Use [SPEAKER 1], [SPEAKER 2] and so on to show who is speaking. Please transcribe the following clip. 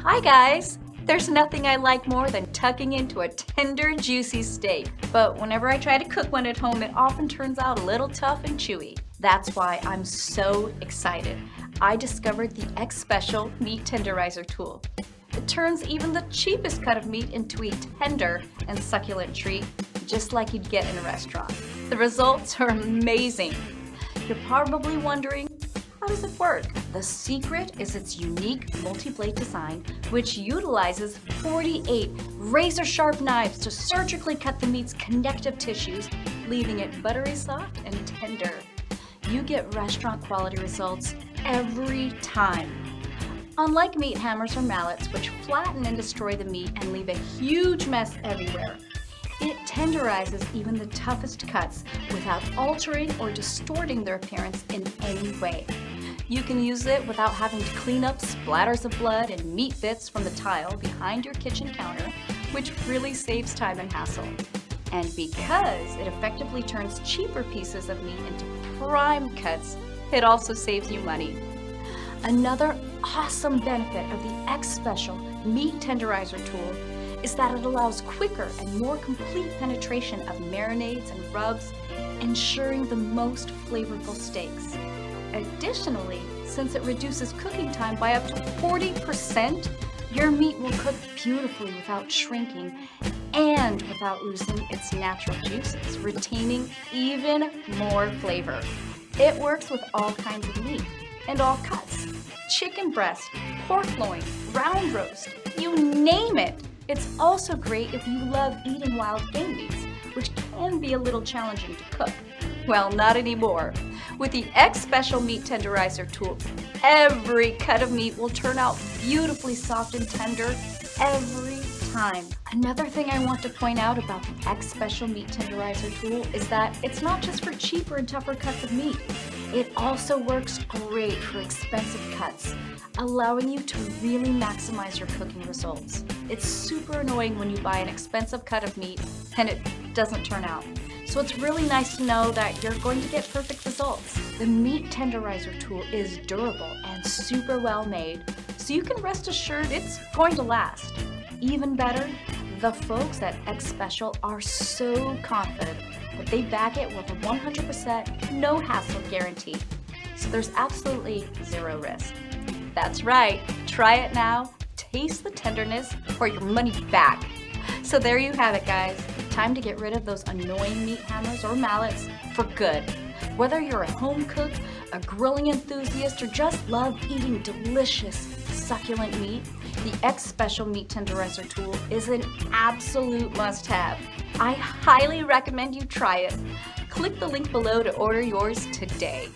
[SPEAKER 1] Hi guys! There's nothing I like more than tucking into a tender and juicy steak. But whenever I try to cook one at home, it often turns out a little tough and chewy. That's why I'm so excited. I discovered the XSpecial Meat Tenderizer tool. It turns even the cheapest cut of meat into a tender and succulent treat, just like you'd get in a restaurant. The results are amazing. You're probably wondering, how does it work? The secret is its unique multi-blade design, which utilizes 48 razor-sharp knives to surgically cut the meat's connective tissues, leaving it buttery soft and tender. You get restaurant-quality results every time. Unlike meat hammers or mallets, which flatten and destroy the meat and leave a huge mess everywhere, it tenderizes even the toughest cuts without altering or distorting their appearance in any way. You can use it without having to clean up splatters of blood and meat bits from the tile behind your kitchen counter, which really saves time and hassle. And because it effectively turns cheaper pieces of meat into prime cuts, it also saves you money. Another awesome benefit of the XSpecial Meat Tenderizer tool is that it allows quicker and more complete penetration of marinades and rubs, ensuring the most flavorful steaks. Additionally, since it reduces cooking time by up to 40%, your meat will cook beautifully without shrinking and without losing its natural juices, retaining even more flavor. It works with all kinds of meat and all cuts. Chicken breast, pork loin, round roast, you name it. It's also great if you love eating wild game meats, which can be a little challenging to cook. Well, not anymore. With the XSpecial Meat Tenderizer tool, every cut of meat will turn out beautifully soft and tender every time. Another thing I want to point out about the XSpecial Meat Tenderizer tool is that it's not just for cheaper and tougher cuts of meat. It also works great for expensive cuts, allowing you to really maximize your cooking results. It's super annoying when you buy an expensive cut of meat and it doesn't turn out. So it's really nice to know that you're going to get perfect results. The Meat Tenderizer tool is durable and super well made, so you can rest assured it's going to last. Even better, the folks at XSpecial are so confident that they back it with a 100% no hassle guarantee. So there's absolutely zero risk. That's right, try it now, taste the tenderness, or your money back. So there you have it, guys. Time to get rid of those annoying meat hammers or mallets for good. Whether you're a home cook, a grilling enthusiast, or just love eating delicious, succulent meat, the XSpecial Meat Tenderizer tool is an absolute must-have. I highly recommend you try it. Click the link below to order yours today.